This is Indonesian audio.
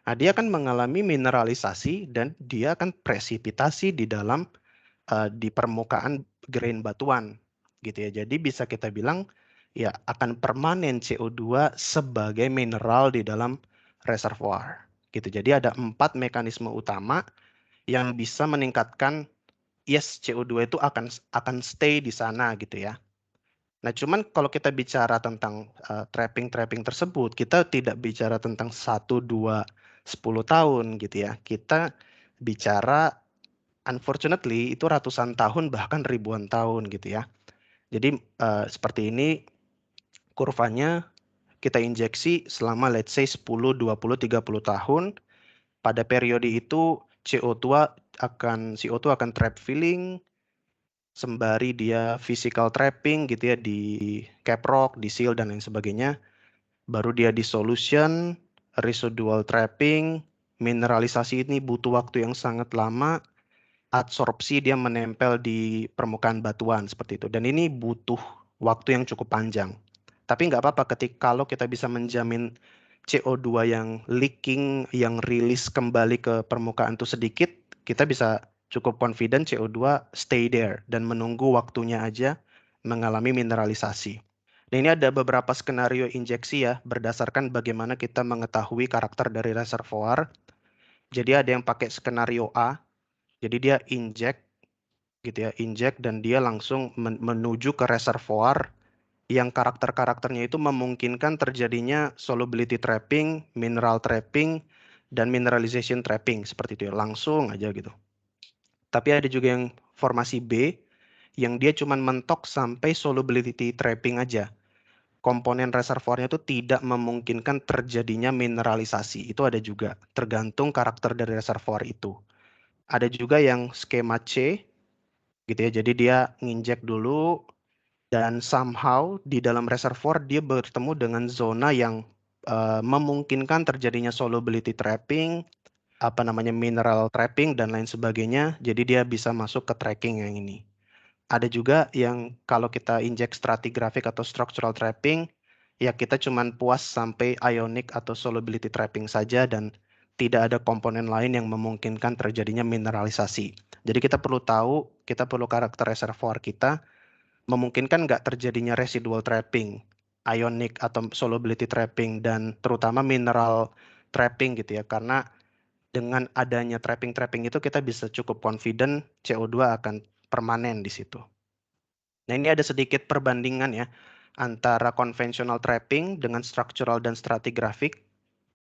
Nah, dia akan mengalami mineralisasi dan dia akan presipitasi di dalam di permukaan grain batuan gitu ya. Jadi bisa kita bilang ya akan permanen CO2 sebagai mineral di dalam reservoir gitu. Jadi ada 4 mekanisme utama yang bisa meningkatkan yes CO2 itu akan stay di sana gitu ya. Nah, cuman kalau kita bicara tentang trapping tersebut, kita tidak bicara tentang 1, 2, 10 tahun gitu ya. Kita bicara unfortunately itu ratusan tahun bahkan ribuan tahun gitu ya. Jadi seperti ini kurvanya kita injeksi selama let's say 10, 20, 30 tahun. Pada periode itu CO2 akan trap filling sembari dia physical trapping gitu ya di caprock, di seal dan lain sebagainya. Baru dia dissolution, residual trapping, mineralisasi ini butuh waktu yang sangat lama, adsorpsi dia menempel di permukaan batuan seperti itu. Dan ini butuh waktu yang cukup panjang. Tapi nggak apa-apa kalau kita bisa menjamin CO2 yang leaking, yang rilis kembali ke permukaan itu sedikit, kita bisa cukup confident CO2 stay there dan menunggu waktunya aja mengalami mineralisasi. Nah, ini ada beberapa skenario injeksi ya, berdasarkan bagaimana kita mengetahui karakter dari reservoir. Jadi ada yang pakai skenario A, jadi dia inject gitu ya, inject dan dia langsung menuju ke reservoir yang karakter-karakternya itu memungkinkan terjadinya solubility trapping, mineral trapping, dan mineralization trapping seperti itu ya, langsung aja gitu. Tapi ada juga yang formasi B yang dia cuma mentok sampai solubility trapping aja. Komponen reservoirnya itu tidak memungkinkan terjadinya mineralisasi. Itu ada juga, tergantung karakter dari reservoir itu. Ada juga yang skema C, gitu ya. Jadi dia nginjek dulu dan somehow di dalam reservoir dia bertemu dengan zona yang memungkinkan terjadinya solubility trapping, apa namanya mineral trapping dan lain sebagainya. Jadi dia bisa masuk ke tracking yang ini. Ada juga yang kalau kita injek stratigraphic atau structural trapping, ya kita cuman puas sampai ionic atau solubility trapping saja dan tidak ada komponen lain yang memungkinkan terjadinya mineralisasi. Jadi kita perlu tahu, kita perlu karakter reservoir kita, memungkinkan nggak terjadinya residual trapping, ionic atau solubility trapping, dan terutama mineral trapping gitu ya. Karena dengan adanya trapping-trapping itu kita bisa cukup confident CO2 akan permanen di situ. Nah, ini ada sedikit perbandingan ya antara conventional trapping dengan structural dan stratigraphic.